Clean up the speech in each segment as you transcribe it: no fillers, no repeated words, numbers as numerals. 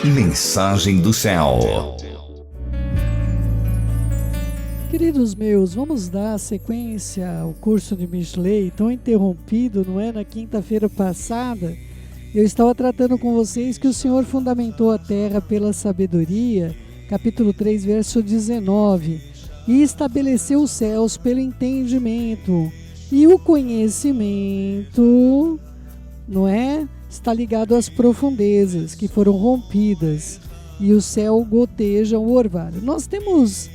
Mensagem do céu. Queridos meus, vamos dar sequência ao curso de Mishlei, tão interrompido, não é? Na quinta-feira passada, eu estava tratando com vocês que o Senhor fundamentou a terra pela sabedoria, capítulo 3, verso 19, e estabeleceu os céus pelo entendimento, e o conhecimento, não é? Está ligado às profundezas que foram rompidas, e o céu goteja o orvalho. Nós temos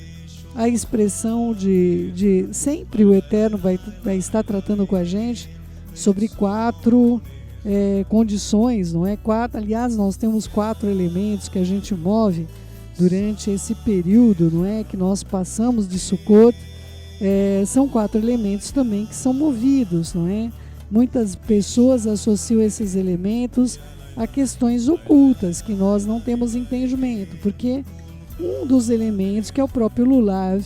a expressão de sempre o Eterno vai estar tratando com a gente sobre quatro condições, não é? Aliás, nós temos 4 elementos que a gente move durante esse período, não é? Que nós passamos de Sukkot. São 4 elementos também que são movidos, não é? Muitas pessoas associam esses elementos a questões ocultas que nós não temos entendimento, porque um dos elementos, que é o próprio Lulav,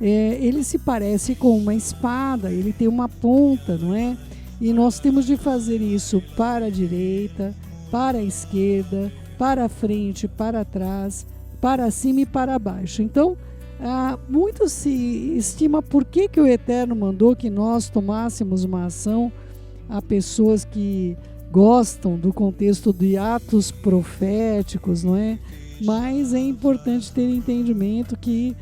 ele se parece com uma espada, ele tem uma ponta, não é? E nós temos de fazer isso para a direita, para a esquerda, para a frente, para trás, para cima e para baixo. Então, muito se estima por que o Eterno mandou que nós tomássemos uma ação. Há pessoas que gostam do contexto de atos proféticos, não é? Mas é importante ter entendimento que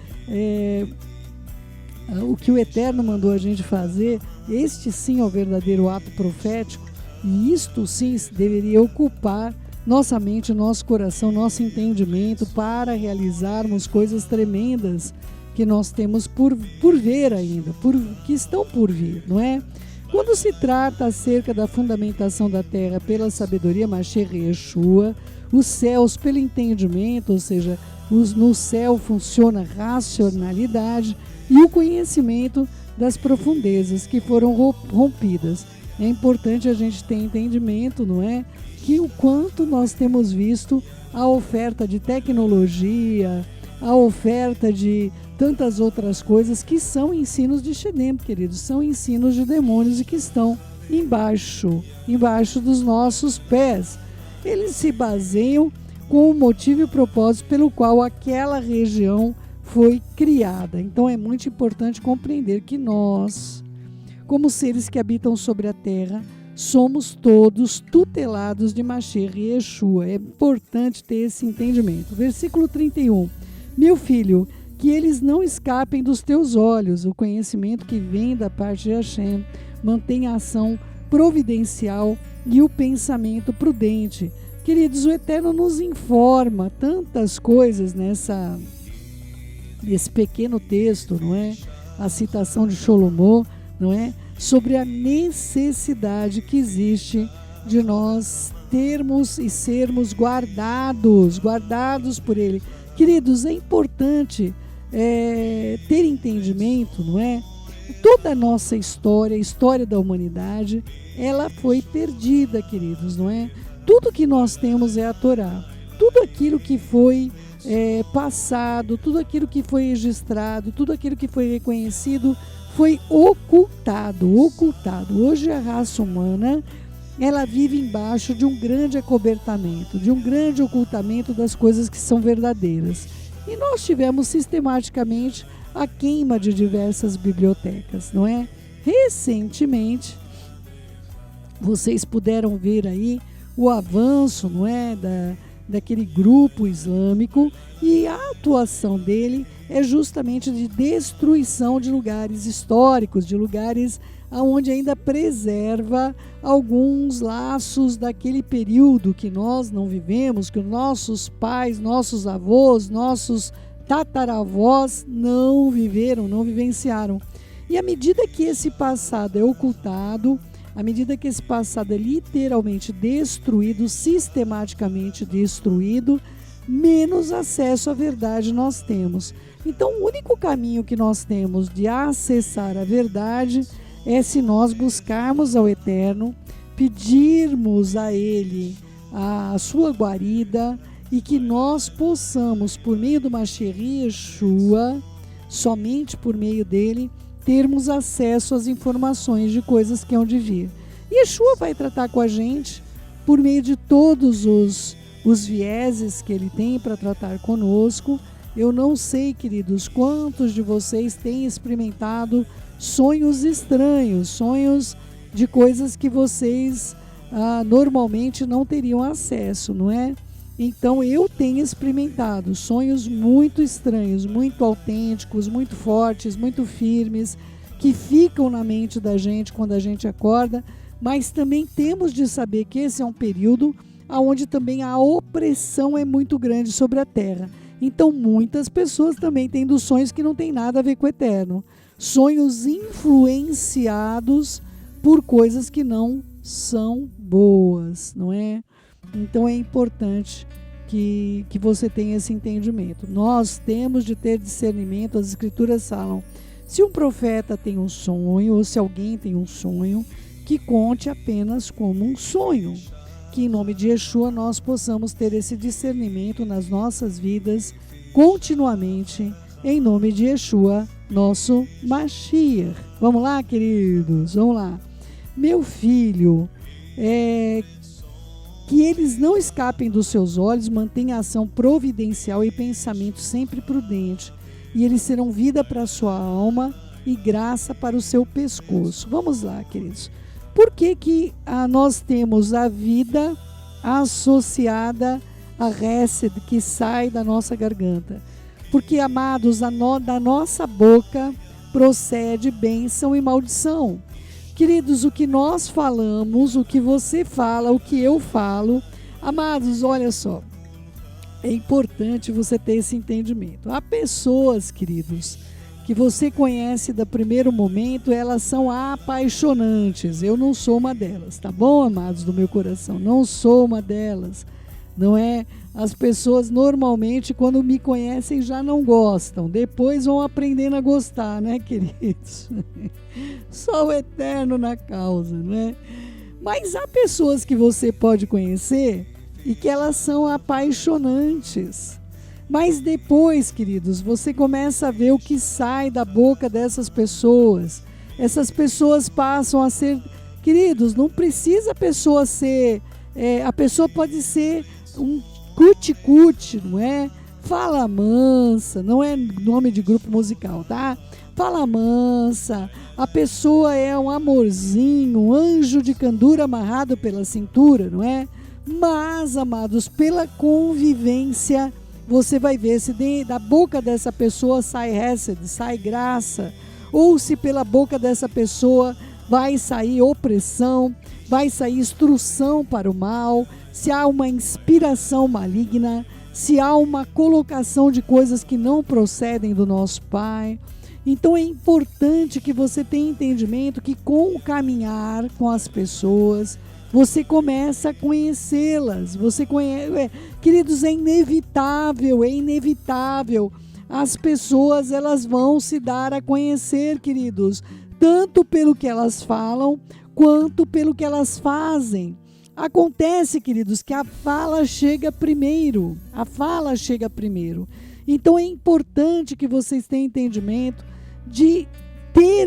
o que o Eterno mandou a gente fazer, este sim é o verdadeiro ato profético, e isto sim deveria ocupar nossa mente, nosso coração, nosso entendimento para realizarmos coisas tremendas que nós temos por ver ainda, que estão por vir, não é? Quando se trata acerca da fundamentação da terra pela sabedoria, Mashiach Yeshua, os céus pelo entendimento, ou seja, no céu funciona a racionalidade e o conhecimento das profundezas que foram rompidas. É importante a gente ter entendimento, não é? Que o quanto nós temos visto a oferta de tecnologia, a oferta de tantas outras coisas que são ensinos de Shedem, queridos, são ensinos de demônios e que estão embaixo dos nossos pés. Eles se baseiam com o motivo e propósito pelo qual aquela região foi criada. Então é muito importante compreender que nós, como seres que habitam sobre a terra, somos todos tutelados de Mashiach e Yeshua. É importante ter esse entendimento. Versículo 31. Meu filho, que eles não escapem dos teus olhos, o conhecimento que vem da parte de Hashem, mantenha a ação providencial e o pensamento prudente. Queridos, o Eterno nos informa tantas coisas nesse pequeno texto, não é? A citação de Shlomo, não é? Sobre a necessidade que existe de nós termos e sermos guardados por Ele. Queridos, é importante ter entendimento, não é? Toda a nossa história, a história da humanidade, ela foi perdida, queridos, não é? Tudo que nós temos é a Torá. Tudo aquilo que foi passado, tudo aquilo que foi registrado, tudo aquilo que foi reconhecido, foi ocultado. Hoje a raça humana, ela vive embaixo de um grande acobertamento, de um grande ocultamento das coisas que são verdadeiras. E nós tivemos sistematicamente a queima de diversas bibliotecas, não é? Recentemente, vocês puderam ver aí o avanço, não é, daquele grupo islâmico, e a atuação dele é justamente de destruição de lugares históricos, de lugares onde ainda preserva alguns laços daquele período que nós não vivemos, que os nossos pais, nossos avós, nossos tataravós não viveram, não vivenciaram. E à medida que esse passado é ocultado, à medida que esse passado é literalmente destruído, sistematicamente destruído, menos acesso à verdade nós temos. Então, o único caminho que nós temos de acessar a verdade é se nós buscarmos ao Eterno, pedirmos a Ele a sua guarida e que nós possamos, por meio do Mashiach Yeshua, somente por meio dele, termos acesso às informações de coisas que hão de vir. Yeshua vai tratar com a gente por meio de todos os vieses que ele tem para tratar conosco. Eu não sei, queridos, quantos de vocês têm experimentado sonhos estranhos, sonhos de coisas que vocês normalmente não teriam acesso, não é? Então eu tenho experimentado sonhos muito estranhos, muito autênticos, muito fortes, muito firmes, que ficam na mente da gente quando a gente acorda, mas também temos de saber que esse é um período onde também a opressão é muito grande sobre a terra. Então muitas pessoas também têm dos sonhos que não tem nada a ver com o eterno, sonhos influenciados por coisas que não são boas, não é? Então é importante que você tenha esse entendimento. Nós temos de ter discernimento. As escrituras falam, se um profeta tem um sonho, ou se alguém tem um sonho, que conte apenas como um sonho. Que em nome de Yeshua nós possamos ter esse discernimento nas nossas vidas continuamente, em nome de Yeshua, nosso Mashiach. Vamos lá, queridos, vamos lá. Meu filho, que eles não escapem dos seus olhos, mantenha ação providencial e pensamento sempre prudente, e eles serão vida para a sua alma e graça para o seu pescoço. Vamos lá, queridos. Por que nós temos a vida associada a Hesed que sai da nossa garganta? Porque, amados, da nossa boca procede bênção e maldição. Queridos, o que nós falamos, o que você fala, o que eu falo, amados, olha só, é importante você ter esse entendimento. Há pessoas, queridos, que você conhece do primeiro momento, elas são apaixonantes. Eu não sou uma delas, tá bom, amados do meu coração? Não sou uma delas, não é? As pessoas normalmente, quando me conhecem, já não gostam. Depois vão aprendendo a gostar, né, queridos? Só o eterno na causa, né? Mas há pessoas que você pode conhecer e que elas são apaixonantes. Mas depois, queridos, você começa a ver o que sai da boca dessas pessoas. Essas pessoas passam a ser... Queridos, não precisa a pessoa ser... a pessoa pode ser um cuti-cuti, não é? Fala mansa, não é nome de grupo musical, tá? Fala mansa, a pessoa é um amorzinho, um anjo de candura amarrado pela cintura, não é? Mas, amados, pela convivência, você vai ver se da boca dessa pessoa sai hesed, sai graça, ou se pela boca dessa pessoa vai sair opressão, vai sair instrução para o mal, se há uma inspiração maligna, se há uma colocação de coisas que não procedem do nosso Pai. Então é importante que você tenha entendimento que com o caminhar com as pessoas, você começa a conhecê-las. Você conhece, queridos, é inevitável. As pessoas, elas vão se dar a conhecer, queridos, tanto pelo que elas falam, quanto pelo que elas fazem. Acontece, queridos, que a fala chega primeiro. Então é importante que vocês tenham entendimento de ter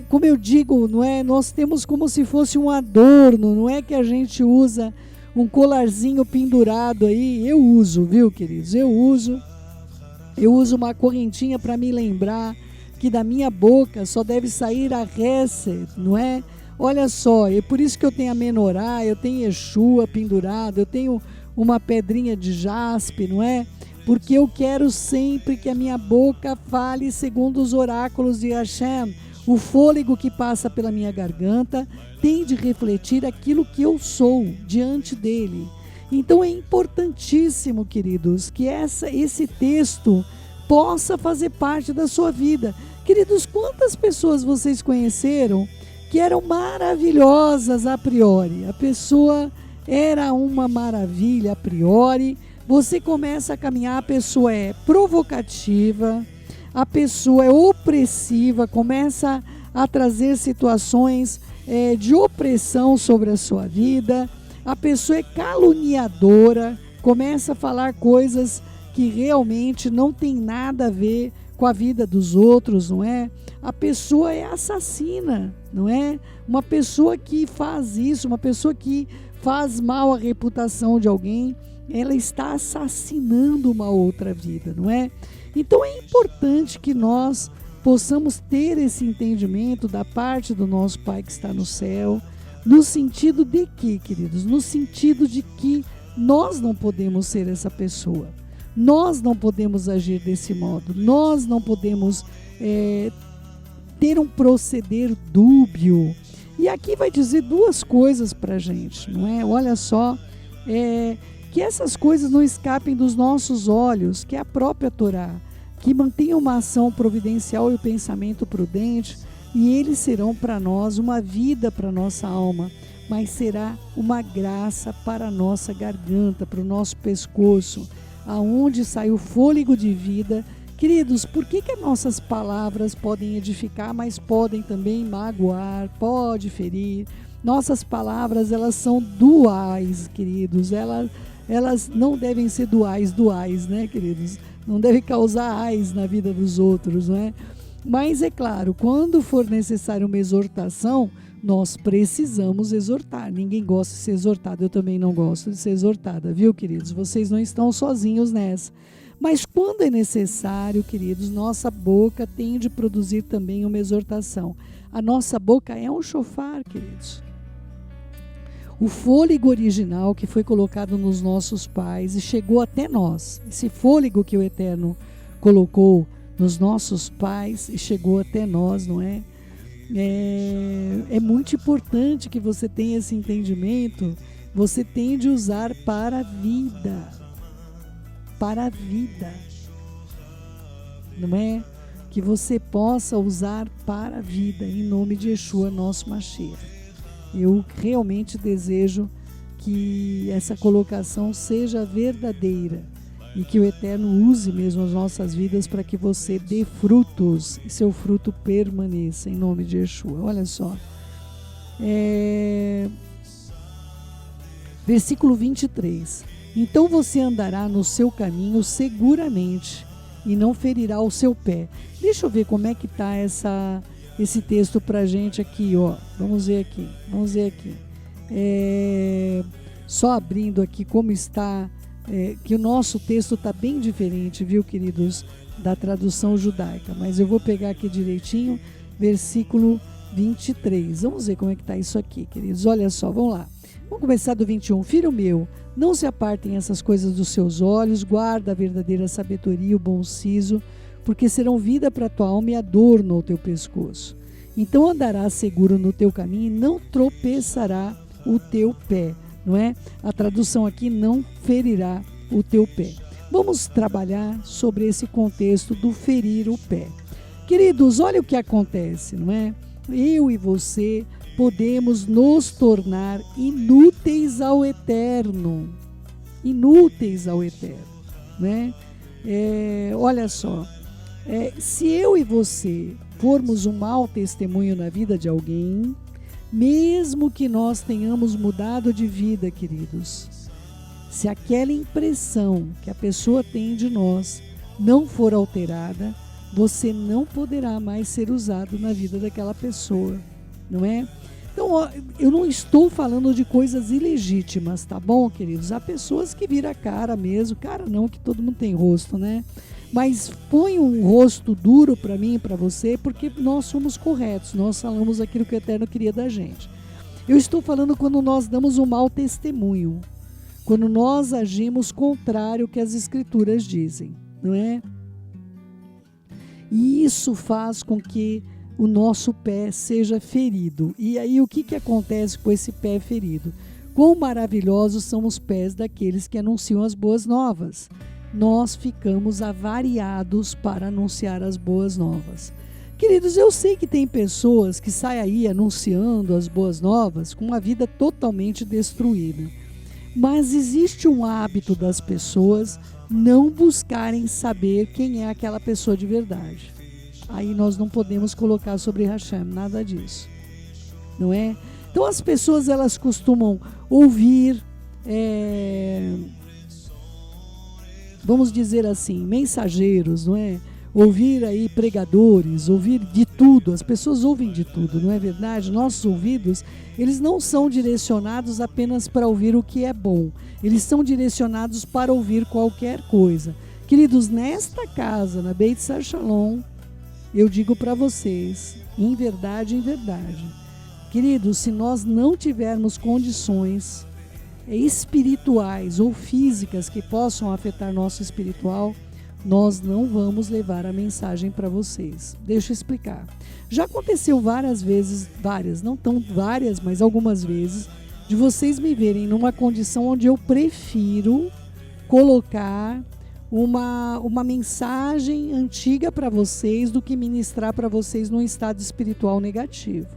como eu digo, não é? Nós temos como se fosse um adorno, não é que a gente usa um colarzinho pendurado aí. Eu uso, viu, queridos? Eu uso uma correntinha para me lembrar que da minha boca só deve sair a Hesed, não é? Olha só, é por isso que eu tenho a menorá, eu tenho Yeshua pendurado, eu tenho uma pedrinha de jaspe, não é? Porque eu quero sempre que a minha boca fale segundo os oráculos de Hashem. O fôlego que passa pela minha garganta tem de refletir aquilo que eu sou diante dele. Então é importantíssimo, queridos, que esse texto possa fazer parte da sua vida. Queridos, quantas pessoas vocês conheceram que eram maravilhosas a priori? A pessoa era uma maravilha a priori. Você começa a caminhar, a pessoa é provocativa, a pessoa é opressiva, começa a trazer situações de opressão sobre a sua vida, a pessoa é caluniadora, começa a falar coisas que realmente não tem nada a ver com a vida dos outros, não é? A pessoa é assassina, não é? Uma pessoa que faz isso, uma pessoa que faz mal à reputação de alguém, ela está assassinando uma outra vida, não é? Então é importante que nós possamos ter esse entendimento da parte do nosso Pai que está no céu, no sentido de que, queridos? No sentido de que nós não podemos ser essa pessoa, nós não podemos agir desse modo, nós não podemos ter um proceder dúbio. E aqui vai dizer duas coisas para a gente, não é? Olha só, que essas coisas não escapem dos nossos olhos, que é a própria Torá, que mantenha uma ação providencial e o pensamento prudente, e eles serão para nós uma vida para nossa alma, mas será uma graça para a nossa garganta, para o nosso pescoço, aonde sai o fôlego de vida. Queridos, por que as nossas palavras podem edificar, mas podem também magoar, pode ferir? Nossas palavras, elas são duais, queridos, elas não devem ser duais, né, queridos? Não devem causar ais na vida dos outros, não é? Mas é claro, quando for necessário uma exortação, nós precisamos exortar. Ninguém gosta de ser exortado, eu também não gosto de ser exortada, viu, queridos? Vocês não estão sozinhos nessa. Mas quando é necessário, queridos, nossa boca tem de produzir também uma exortação. A nossa boca é um chofar, queridos. O fôlego original que foi colocado nos nossos pais e chegou até nós, esse fôlego que o Eterno colocou nos nossos pais e chegou até nós, não é? É muito importante que você tenha esse entendimento. Você tem de usar para a vida. Para a vida. Não é? Que você possa usar para a vida, em nome de Yeshua, nosso Mashiach. Eu realmente desejo que essa colocação seja verdadeira e que o Eterno use mesmo as nossas vidas para que você dê frutos e seu fruto permaneça, em nome de Yeshua. Olha só. Versículo 23. Então você andará no seu caminho seguramente e não ferirá o seu pé. Deixa eu ver como é que está esse texto para a gente aqui, ó. Vamos ver aqui. Só abrindo aqui como está, que o nosso texto está bem diferente, viu, queridos, da tradução judaica. Mas eu vou pegar aqui direitinho, versículo 23. Vamos ver como é que está isso aqui, queridos. Olha só, vamos lá. Vamos começar do 21. Filho meu, não se apartem essas coisas dos seus olhos, guarda a verdadeira sabedoria e o bom siso, porque serão vida para a tua alma e adorno ao teu pescoço. Então andarás seguro no teu caminho e não tropeçará o teu pé, não é? A tradução aqui, não ferirá o teu pé. Vamos trabalhar sobre esse contexto do ferir o pé. Queridos, olha o que acontece, não é? Eu e você podemos nos tornar inúteis ao Eterno. Inúteis ao Eterno, né? Olha só. Se eu e você formos um mau testemunho na vida de alguém, mesmo que nós tenhamos mudado de vida, queridos, se aquela impressão que a pessoa tem de nós não for alterada, você não poderá mais ser usado na vida daquela pessoa, não é? Então, eu não estou falando de coisas ilegítimas, tá bom, queridos? Há pessoas que viram a cara mesmo, cara não, que todo mundo tem rosto, né? Mas põe um rosto duro para mim e para você, porque nós somos corretos, nós falamos aquilo que o Eterno queria da gente. Eu estou falando quando nós damos um mau testemunho, quando nós agimos contrário ao que as Escrituras dizem, não é? E isso faz com que o nosso pé seja ferido. E aí o que acontece com esse pé ferido? Quão maravilhosos são os pés daqueles que anunciam as boas novas. Nós ficamos avariados para anunciar as boas novas. Queridos, eu sei que tem pessoas que saem aí anunciando as boas novas com uma vida totalmente destruída. Mas existe um hábito das pessoas não buscarem saber quem é aquela pessoa de verdade. Aí nós não podemos colocar sobre Hashem nada disso, não é? Então as pessoas, elas costumam ouvir, vamos dizer assim, mensageiros, não é? ouvir aí pregadores, ouvir de tudo. As pessoas ouvem de tudo, não é verdade? Nossos ouvidos, eles não são direcionados apenas para ouvir o que é bom. Eles são direcionados para ouvir qualquer coisa. Queridos, nesta casa, na Beit Shalom, eu digo para vocês, em verdade, queridos, se nós não tivermos condições espirituais ou físicas que possam afetar nosso espiritual, nós não vamos levar a mensagem para vocês. Deixa eu explicar. Já aconteceu várias vezes, não tão várias, mas algumas vezes, de vocês me verem numa condição onde eu prefiro colocar uma mensagem antiga para vocês do que ministrar para vocês num estado espiritual negativo.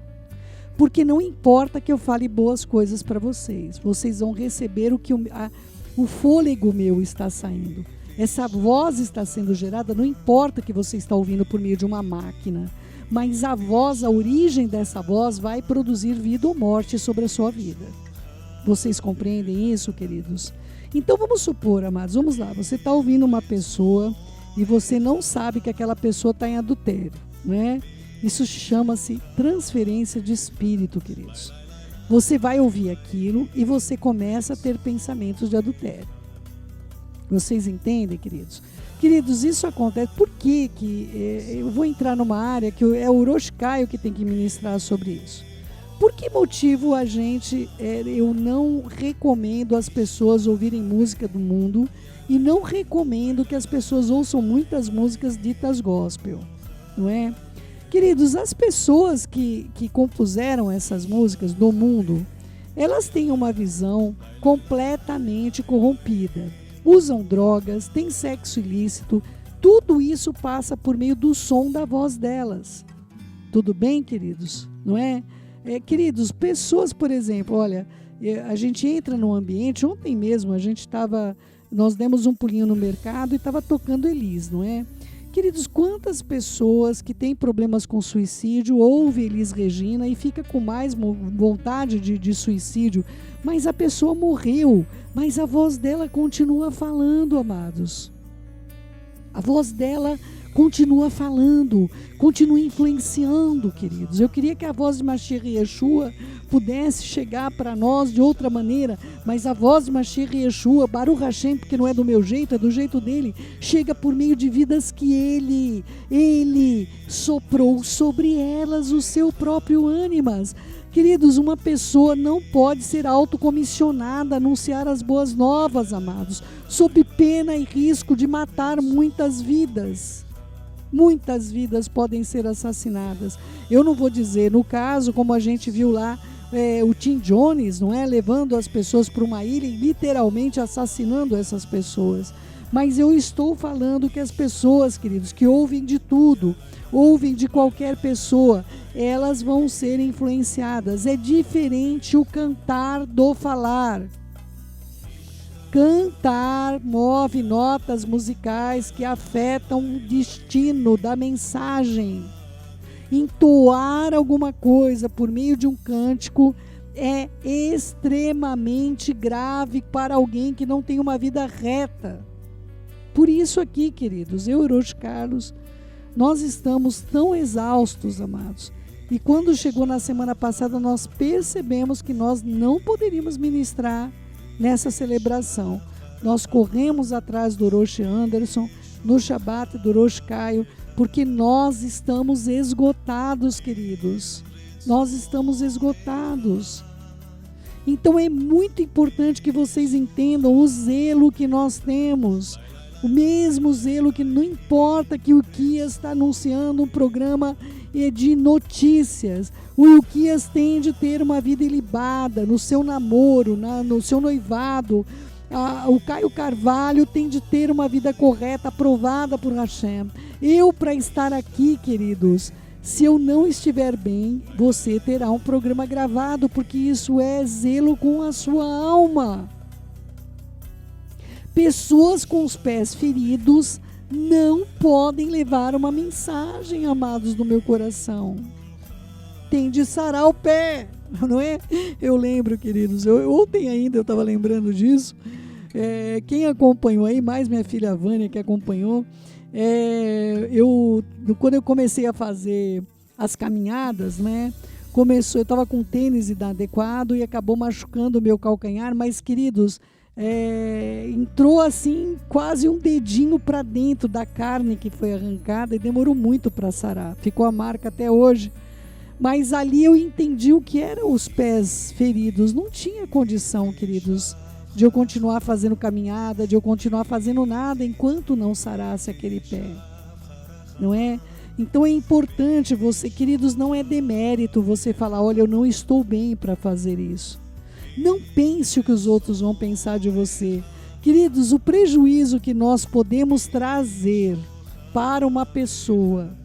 Porque não importa que eu fale boas coisas para vocês, vocês vão receber o que o fôlego meu está saindo. Essa voz está sendo gerada, não importa que você está ouvindo por meio de uma máquina, mas a voz, a origem dessa voz vai produzir vida ou morte sobre a sua vida. Vocês compreendem isso, queridos? Então vamos supor, amados, vamos lá, você está ouvindo uma pessoa e você não sabe que aquela pessoa está em adultério, né? Isso chama-se transferência de espírito, queridos. Você vai ouvir aquilo e você começa a ter pensamentos de adultério. Vocês entendem, queridos? Queridos, isso acontece. Por que eu vou entrar numa área que é o Orochi Caio que tem que ministrar sobre isso? Por que motivo eu não recomendo as pessoas ouvirem música do mundo e não recomendo que as pessoas ouçam muitas músicas ditas gospel, não é? Queridos, as pessoas que compuseram essas músicas do mundo, elas têm uma visão completamente corrompida. Usam drogas, têm sexo ilícito, tudo isso passa por meio do som da voz delas. Tudo bem, queridos? Não é? Queridos, pessoas, por exemplo, olha, a gente entra num ambiente, ontem mesmo nós demos um pulinho no mercado e estava tocando Elis, não é? Queridos, quantas pessoas que têm problemas com suicídio ouvem Elis Regina e fica com mais vontade de suicídio, mas a pessoa morreu, mas a voz dela continua falando, amados. A voz dela continua falando, continua influenciando, queridos. Eu queria que a voz de Mashiach Yeshua pudesse chegar para nós de outra maneira, mas a voz de Mashiach Yeshua, Baruch Hashem, porque não é do meu jeito, é do jeito dele, chega por meio de vidas que ele soprou sobre elas o seu próprio ânimas. Queridos, uma pessoa não pode ser autocomissionada a anunciar as boas novas, amados, sob pena e risco de matar muitas vidas. Muitas vidas podem ser assassinadas. Eu não vou dizer, no caso, como a gente viu lá, o Tim Jones, não é? Levando as pessoas para uma ilha e literalmente assassinando essas pessoas. Mas eu estou falando que as pessoas, queridos, que ouvem de tudo, ouvem de qualquer pessoa, elas vão ser influenciadas. É diferente o cantar do falar. Cantar move notas musicais que afetam o destino da mensagem. Entoar alguma coisa por meio de um cântico é extremamente grave para alguém que não tem uma vida reta. Por isso aqui, queridos, eu e Orochi Carlos, nós estamos tão exaustos, amados. E quando chegou na semana passada, nós percebemos que nós não poderíamos ministrar nessa celebração. Nós corremos atrás do Orochi Anderson, no Shabat do Orochi Caio, porque nós estamos esgotados, queridos. Nós estamos esgotados. Então é muito importante que vocês entendam o zelo que nós temos. O mesmo zelo que não importa que o Uquias está anunciando um programa de notícias. O Uquias tem de ter uma vida ilibada no seu namoro, no seu noivado. O Caio Carvalho tem de ter uma vida correta, aprovada por Hashem. Eu, para estar aqui, queridos, se eu não estiver bem, você terá um programa gravado, porque isso é zelo com a sua alma. Pessoas com os pés feridos não podem levar uma mensagem, amados do meu coração. Tem de sarar o pé, não é? Eu lembro, queridos, ontem ainda eu estava lembrando disso. Quem acompanhou aí, mais minha filha Vânia que acompanhou, Quando eu comecei a fazer as caminhadas, né? Eu estava com tênis inadequado e acabou machucando o meu calcanhar, mas, queridos, entrou assim quase um dedinho para dentro da carne que foi arrancada e demorou muito para sarar. Ficou a marca até hoje. Mas ali eu entendi o que eram os pés feridos. Não tinha condição, queridos, de eu continuar fazendo caminhada, de eu continuar fazendo nada enquanto não sarasse aquele pé. Não é? Então é importante você, queridos, não é demérito você falar, olha, eu não estou bem para fazer isso. Não pense o que os outros vão pensar de você. Queridos, o prejuízo que nós podemos trazer para uma pessoa,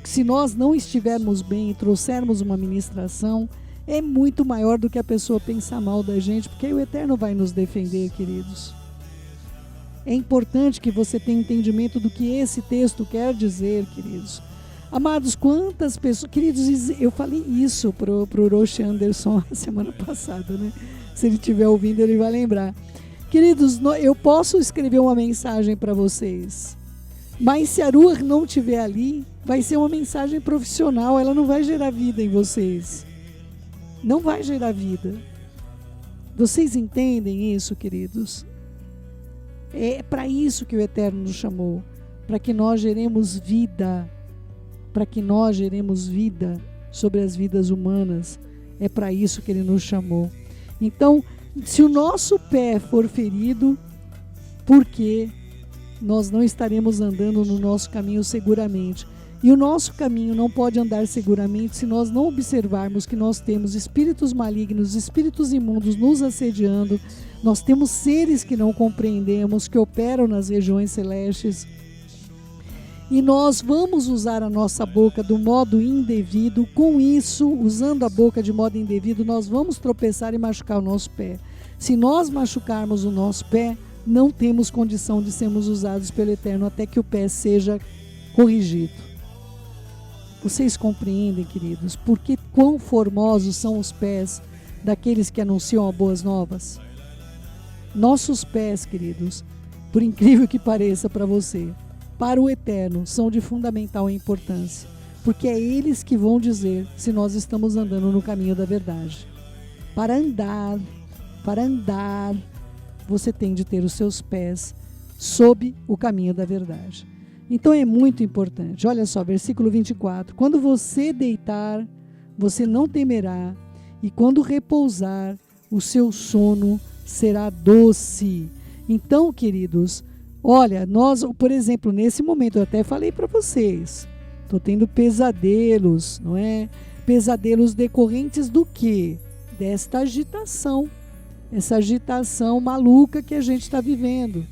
se nós não estivermos bem e trouxermos uma ministração, é muito maior do que a pessoa pensar mal da gente, porque o Eterno vai nos defender, queridos. É importante que você tenha entendimento do que esse texto quer dizer, queridos. Amados, quantas pessoas... Queridos, eu falei isso pro Roche Anderson a semana passada, né? Se ele estiver ouvindo, ele vai lembrar. Queridos, eu posso escrever uma mensagem para vocês, mas se a Ruach não estiver ali, vai ser uma mensagem profissional, ela não vai gerar vida em vocês. Não vai gerar vida. Vocês entendem isso, queridos? É para isso que o Eterno nos chamou, para que nós geremos vida, para que nós geremos vida sobre as vidas humanas. É para isso que Ele nos chamou. Então, se o nosso pé for ferido, por quê? Nós não estaremos andando no nosso caminho seguramente. E o nosso caminho não pode andar seguramente se nós não observarmos que nós temos espíritos malignos, espíritos imundos nos assediando. Nós temos seres que não compreendemos, que operam nas regiões celestes. E nós vamos usar a nossa boca do modo indevido. Com isso, usando a boca de modo indevido, nós vamos tropeçar e machucar o nosso pé. Se nós machucarmos o nosso pé, não temos condição de sermos usados pelo Eterno até que o pé seja corrigido. Vocês compreendem, queridos, porque quão formosos são os pés daqueles que anunciam as boas novas? Nossos pés, queridos, por incrível que pareça para você, para o Eterno, são de fundamental importância, porque é eles que vão dizer se nós estamos andando no caminho da verdade. Para andar, você tem de ter os seus pés sob o caminho da verdade. Então é muito importante. Olha só, versículo 24. Quando você deitar, você não temerá, e quando repousar, o seu sono será doce. Então, queridos, olha, nós, por exemplo, nesse momento, eu até falei para vocês, estou tendo pesadelos, não é? Pesadelos decorrentes do quê? Desta agitação. Essa agitação maluca que a gente está vivendo,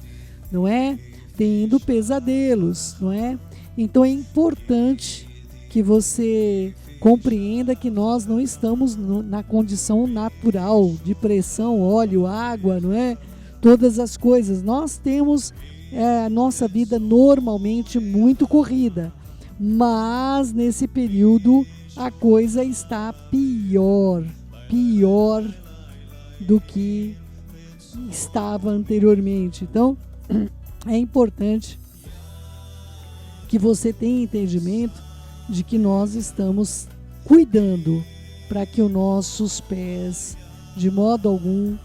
não é? Tendo pesadelos, não é? Então é importante que você compreenda que nós não estamos na condição natural de pressão, óleo, água, não é? Todas as coisas. Nós temos a nossa vida normalmente muito corrida, mas nesse período a coisa está pior do que estava anteriormente. Então, é importante que você tenha entendimento de que nós estamos cuidando para que os nossos pés, de modo algum,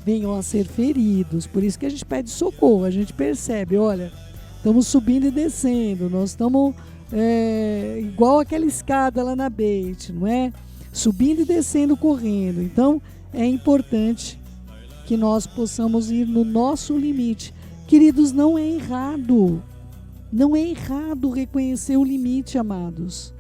venham a ser feridos. Por isso que a gente pede socorro, a gente percebe, olha, estamos subindo e descendo, nós estamos igual aquela escada lá na Beit, não é? Subindo e descendo, correndo. Então, é importante que nós possamos ir no nosso limite. Queridos, não é errado. Não é errado reconhecer o limite, amados.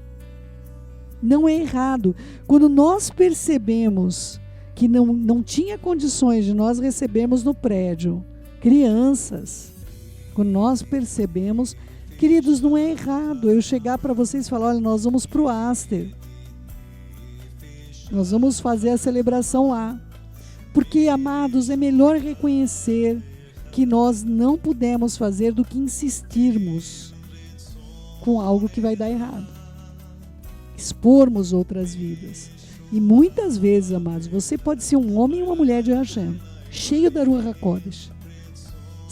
Não é errado. Quando nós percebemos que não tinha condições de nós recebermos no prédio crianças, quando nós percebemos, queridos, não é errado eu chegar para vocês e falar, olha, nós vamos para o Aster. Nós vamos fazer a celebração lá. Porque, amados, é melhor reconhecer que nós não pudemos fazer do que insistirmos com algo que vai dar errado. Expormos outras vidas. E muitas vezes, amados, você pode ser um homem e uma mulher de Hashem, cheio da Ruach HaKodesh.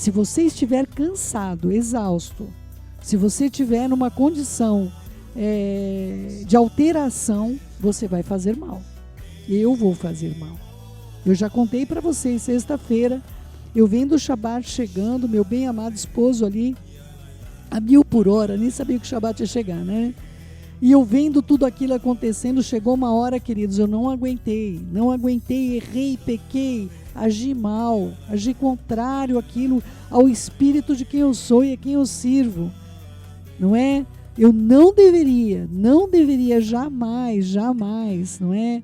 Se você estiver cansado, exausto, se você estiver numa condição de alteração, você vai fazer mal. Eu vou fazer mal. Eu já contei para vocês, sexta-feira, eu vendo o Shabat chegando, meu bem-amado esposo ali, a 1000 por hora, nem sabia que o Shabat ia chegar, né? E eu vendo tudo aquilo acontecendo, chegou uma hora, queridos, eu não aguentei, errei, pequei, agi mal, agi contrário àquilo, ao espírito de quem eu sou e a quem eu sirvo, não é? Eu não deveria jamais, não é?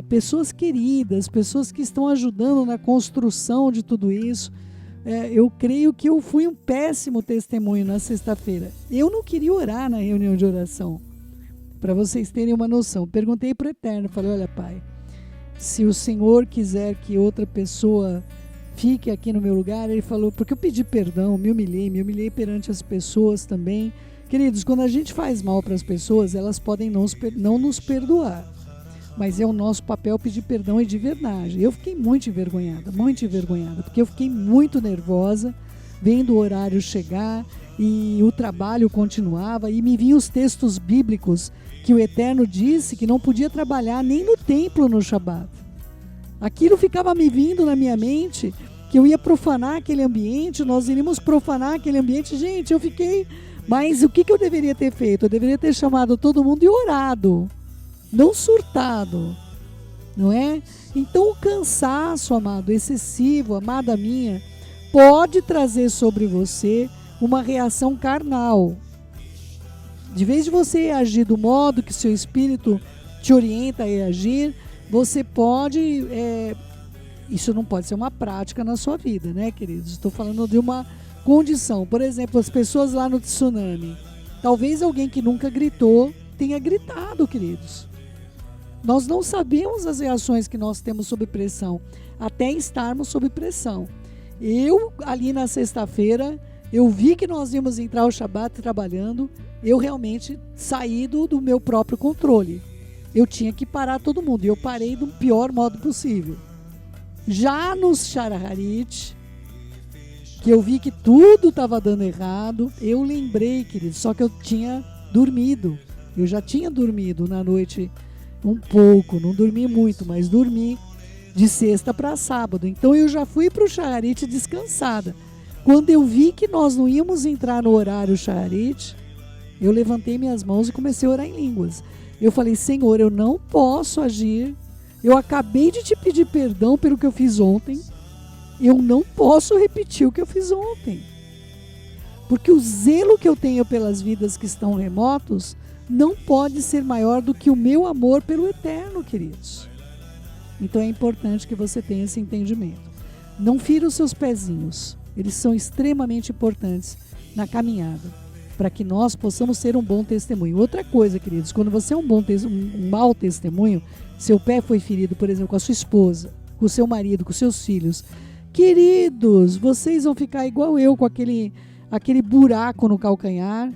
Pessoas queridas, pessoas que estão ajudando na construção de tudo isso, eu creio que eu fui um péssimo testemunho na sexta-feira. Eu não queria orar na reunião de oração, para vocês terem uma noção. Perguntei para o Eterno, falei, olha, Pai, se o Senhor quiser que outra pessoa fique aqui no meu lugar, ele falou, porque eu pedi perdão, me humilhei perante as pessoas também. Queridos, quando a gente faz mal para as pessoas, elas podem não nos perdoar, mas é o nosso papel pedir perdão e de verdade. Eu fiquei muito envergonhada, porque eu fiquei muito nervosa, vendo o horário chegar e o trabalho continuava, e me vinham os textos bíblicos que o Eterno disse que não podia trabalhar nem no templo no Shabat. Aquilo ficava me vindo na minha mente, que eu ia profanar aquele ambiente, nós iríamos profanar aquele ambiente. Gente, eu fiquei... Mas o que eu deveria ter feito? Eu deveria ter chamado todo mundo e orado, não surtado, não é? Então o cansaço, amado, excessivo, amada minha, pode trazer sobre você uma reação carnal. De vez de você agir do modo que seu espírito te orienta a agir, você pode... isso não pode ser uma prática na sua vida, né, queridos? Estou falando de uma condição. Por exemplo, as pessoas lá no tsunami. Talvez alguém que nunca gritou tenha gritado, queridos. Nós não sabemos as reações que nós temos sob pressão, até estarmos sob pressão. Eu, ali na sexta-feira, eu vi que nós íamos entrar o Shabat trabalhando, eu realmente saí do meu próprio controle. Eu tinha que parar todo mundo, e eu parei do pior modo possível. Já nos Sharaharit, que eu vi que tudo estava dando errado, eu lembrei, querido, só que eu tinha dormido. Eu já tinha dormido na noite um pouco, não dormi muito, mas dormi de sexta para sábado. Então eu já fui para o Shaharit descansada. Quando eu vi que nós não íamos entrar no horário Shaharit, eu levantei minhas mãos e comecei a orar em línguas. Eu falei, Senhor, eu não posso agir. Eu acabei de te pedir perdão pelo que eu fiz ontem. Eu não posso repetir o que eu fiz ontem. Porque o zelo que eu tenho pelas vidas que estão remotos não pode ser maior do que o meu amor pelo Eterno, queridos. Então é importante que você tenha esse entendimento. Não fira os seus pezinhos. Eles são extremamente importantes na caminhada, para que nós possamos ser um bom testemunho. Outra coisa, queridos, quando você é um mau testemunho, seu pé foi ferido, por exemplo, com a sua esposa, com o seu marido, com os seus filhos, queridos, vocês vão ficar igual eu, com aquele buraco no calcanhar.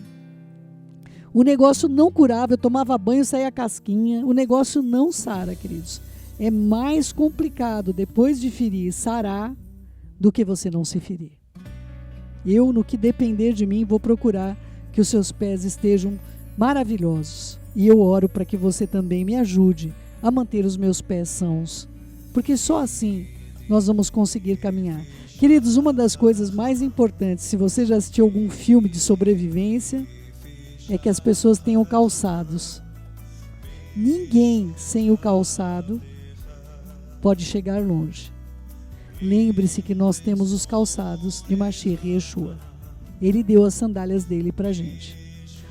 O negócio não curava, eu tomava banho, saía casquinha, o negócio não sara, queridos. É mais complicado, depois de ferir, sarar, do que você não se ferir. Eu, no que depender de mim, vou procurar que os seus pés estejam maravilhosos. E eu oro para que você também me ajude a manter os meus pés sãos, porque só assim nós vamos conseguir caminhar. Queridos, uma das coisas mais importantes, se você já assistiu algum filme de sobrevivência, é que as pessoas tenham calçados. Ninguém sem o calçado pode chegar longe. Lembre-se que nós temos os calçados de Mashiach Yeshua. Ele deu as sandálias dele para a gente.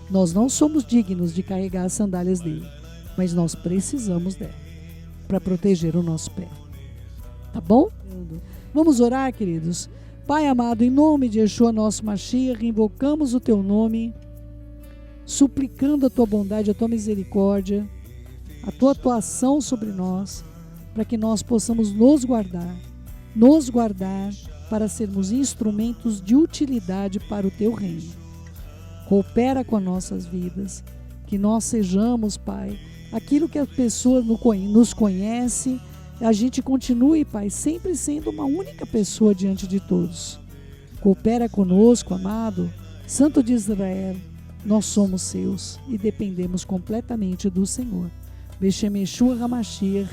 Nós não somos dignos de carregar as sandálias dele, mas nós precisamos dela para proteger o nosso pé. Tá bom? Vamos orar, queridos? Pai amado, em nome de Yeshua, nosso Mashiach, invocamos o teu nome, suplicando a tua bondade, a tua misericórdia, a tua atuação sobre nós, para que nós possamos nos guardar para sermos instrumentos de utilidade para o teu reino. Coopera com as nossas vidas, que nós sejamos, Pai, aquilo que a pessoa nos conhece, a gente continue, Pai, sempre sendo uma única pessoa diante de todos. Coopera conosco, amado. Santo de Israel, nós somos seus e dependemos completamente do Senhor. Beshem Yeshua HaMashiach,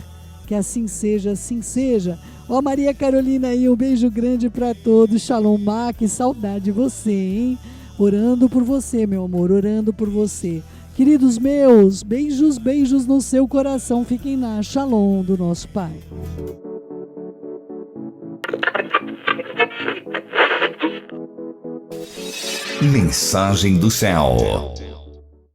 que assim seja, assim seja. Ó Maria Carolina aí, um beijo grande para todos. Shalom, que saudade de você, hein? Orando por você, meu amor, orando por você. Queridos meus, beijos, beijos no seu coração. Fiquem na Shalom do nosso Pai. Mensagem do céu.